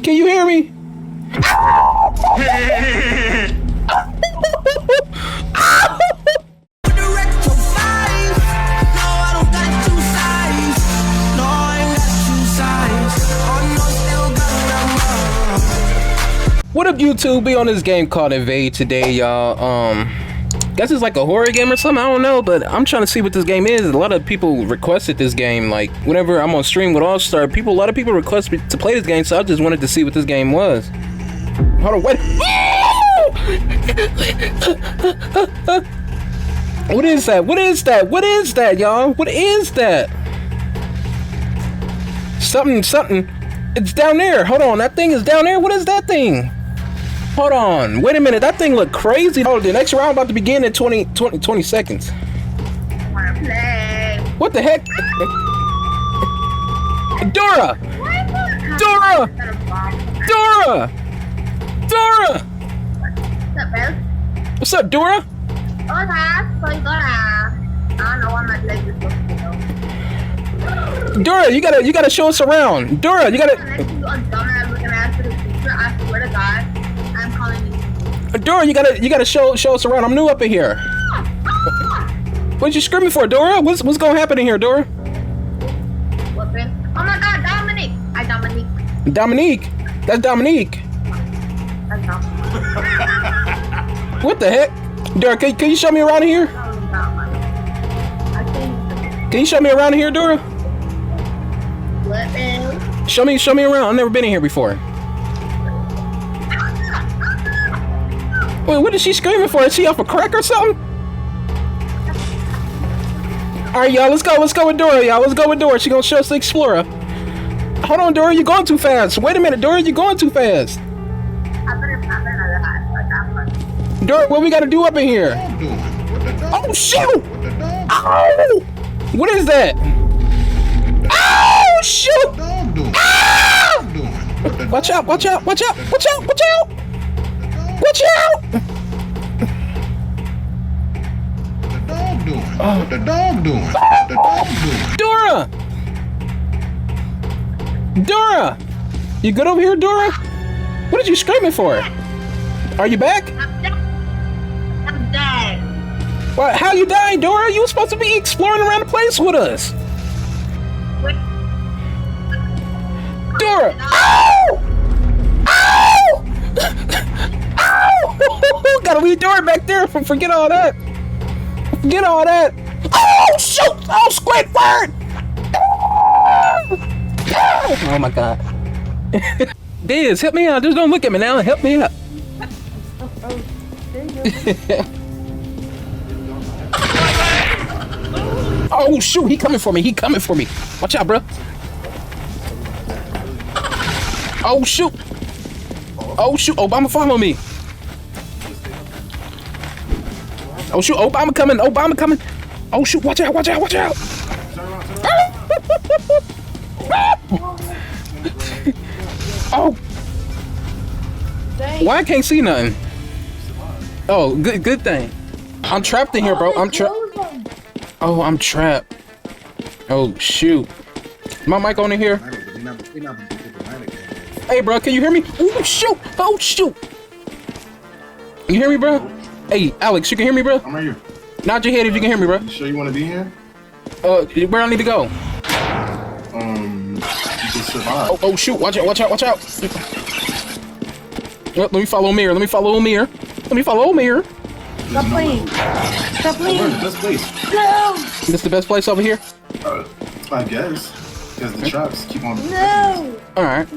Can you hear me? What up, YouTube? Be on this game called Invade today, y'all. Guess it's like a horror game or something. I don't know, but I'm trying to see what this game is. A lot of people requested this game. Like, whenever I'm on stream with All Star, a lot of people request me to play this game, so I just wanted to see what this game was. Hold on, wait. What is that? What is that? What is that, y'all? What is that? Something. It's down there. Hold on, that thing is down there. What is that thing? Hold on, wait a minute, that thing look crazy. Oh, the next round about to begin in 20 seconds. Wanna play? What the heck? Dora! Dora! Dora! Dora! What's up, Bill? What's up, Dora? Hola, soy Dora. I don't know why my leg is looking. Dora, you gotta show us around. Dora, you gotta. Next to you, a dumbass looking ass for the future. I swear to God, I'm calling you. Dora, you gotta show us around. I'm new up in here. What you screaming for, Dora? What's gonna happen in here, Dora? Whooping. Oh my God, Dominique. Hi, Dominique. Dominique? That's Dominique. That's Dominique. What the heck? Dora, can you show me around in here? Can you show me around in here, Dora? What, man? Show me around. I've never been in here before. Wait, what is she screaming for? Is she off a crack or something? Alright, y'all, let's go with Dora, y'all. Let's go with Dora. She gonna show us the Explorer. Hold on, Dora, you're going too fast. Wait a minute, Dora, you're going too fast. Dora, what we gotta do up in here? Oh, shoot! Oh! What is that? Oh, shoot! Ah! Watch out! Watch out! Watch out! Watch out! Watch out! Watch out! What the dog doing? What the dog doing? Dora! Dora! You good over here, Dora? What are you screaming for? Are you back? I'm dead. What? How you dying, Dora? You were supposed to be exploring around the place with us. Wait. Dora! Ow! Ow! Ow! Gotta leave Dora back there. Forget all that. Forget all that. Oh, shoot! Oh, Squidward! Oh my God. Diz, help me out. Just don't look at me now. Help me out. Oh shoot, he coming for me. He coming for me. Watch out, bro. Oh shoot. Oh shoot, Obama follow me. Oh shoot, Obama coming. Obama coming. Oh shoot, watch out, watch out, watch out. Oh. Why I can't see nothing? Oh, good thing. I'm trapped in here, bro. I'm trapped. Oh, I'm trapped. Oh shoot. My mic on in here? Hey, bro, can you hear me? Oh shoot! Oh shoot! You hear me, bro? Hey, Alex, you can hear me, bro? I'm right here. Nod your head if you can hear me, bro. You sure you want to be here? Where I need to go? You can survive. Oh shoot! Watch out! Watch out! Watch out! Let me follow Amir. Let me follow Amir. Let me follow Amir. Stop playing. Stop Where's playing. the best place? No. This the best place over here? I guess. Because the traps keep on. No. All right.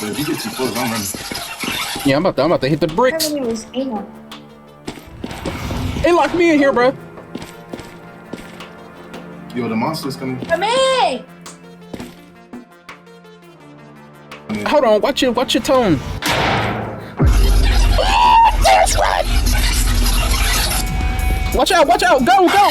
But if you get too close, I'm running. Yeah, I'm about to hit the bricks. Everything was anal. Hey, lock me in here, bro. Yo, the monster's coming. Come here. Hold on, watch your tone. That's right. Watch out! Watch out! Go! Go!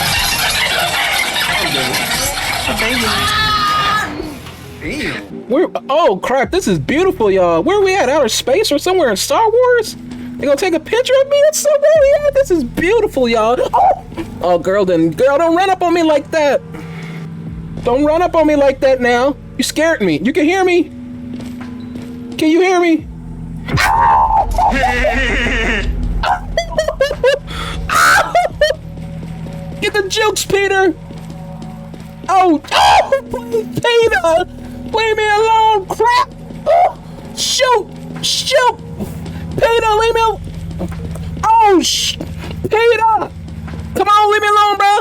Damn. Oh crap! This is beautiful, y'all. Where are we at? Outer space or somewhere in Star Wars? They gonna take a picture of me? That's somewhere we at. This is beautiful, y'all. Oh, girl, don't run up on me like that. Don't run up on me like that now. You scared me. You can hear me? Can you hear me? Get the jukes, Peter. Oh, Peter. Leave me alone, crap. Oh, shoot. Peter, leave me alone. Oh, Peter. Come on, leave me alone, bro.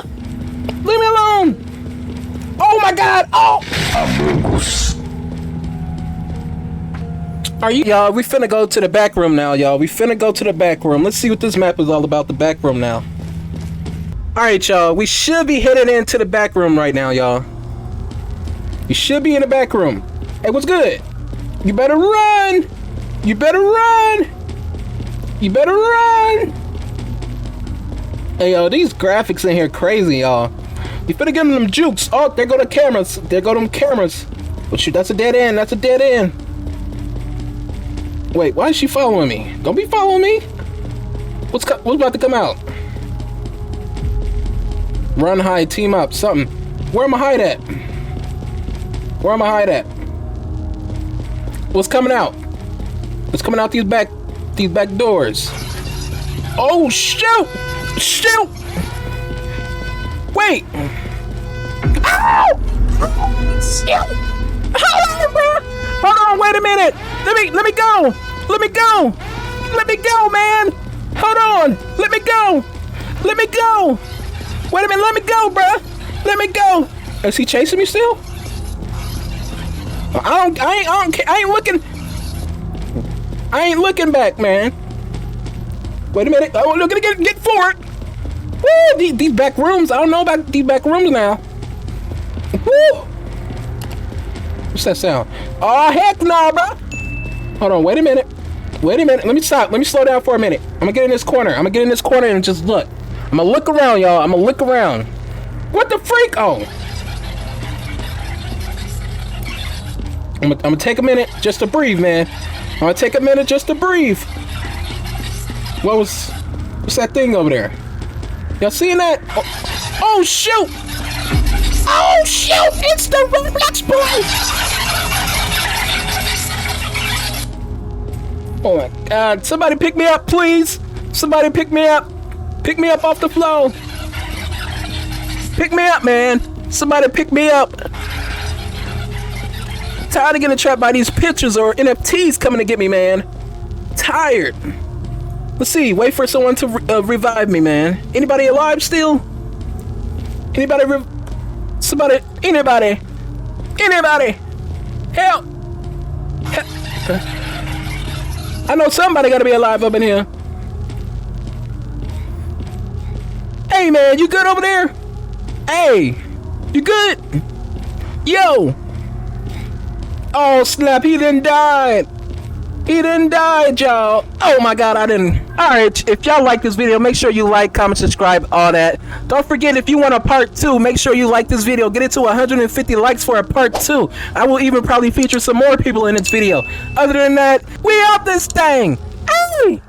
Leave me alone. Oh my God. Oh. Are you, y'all? We finna go to the back room now, y'all. We finna go to the back room. Let's see what this map is all about. The back room now. All right, y'all. We should be headed into the back room right now, y'all. You should be in the back room. Hey, what's good? You better run. You better run. You better run. Hey, yo, these graphics in here crazy, y'all. You finna give them jukes. Oh, there go the cameras. There go them cameras. Oh, shoot, that's a dead end. That's a dead end. Wait, why is she following me? Don't be following me. What's about to come out? Run, hide, team up, something. Where am I hide at? Where am I hide at? What's coming out? What's coming out these back doors? Oh, shoot! Shoot! Wait! Ow! Shoot! Hold on, bro! Hold on, wait a minute! Let me go! Let me go! Let me go, man! Hold on! Let me go! Let me go! Wait a minute, let me go, bro! Let me go! Is he chasing me still? I ain't looking. I ain't looking back, man. Wait a minute. Oh, look at it, get forward. Woo! These back rooms. I don't know about these back rooms now. Woo! What's that sound? Oh, heck no, bro. Hold on. Wait a minute. Wait a minute. Let me stop. Let me slow down for a minute. I'm gonna get in this corner. I'm gonna get in this corner and just look. I'm gonna look around, y'all. I'm gonna look around. What the freak? Oh. I'm gonna take a minute just to breathe, man. I'm gonna take a minute just to breathe. What's that thing over there? Y'all seeing that? Oh shoot! Oh shoot! It's the Roblox boy! Oh my God! Somebody pick me up, please! Somebody pick me up! Pick me up off the floor! Pick me up, man! Somebody pick me up! Tired of getting trapped by these pictures or NFTs coming to get me, man. Tired. Let's see. Wait for someone to revive me, man. Anybody alive still? Anybody? Somebody? Anybody? Anybody? Help! I know somebody gotta be alive up in here. Hey, man, you good over there? Hey, you good? Yo! Oh snap, he done died. He done died, y'all. Oh my God, I didn't. Alright, if y'all like this video, make sure you like, comment, subscribe, all that. Don't forget, if you want a part 2, make sure you like this video. Get it to 150 likes for a part 2. I will even probably feature some more people in this video. Other than that, we out this thing. Hey!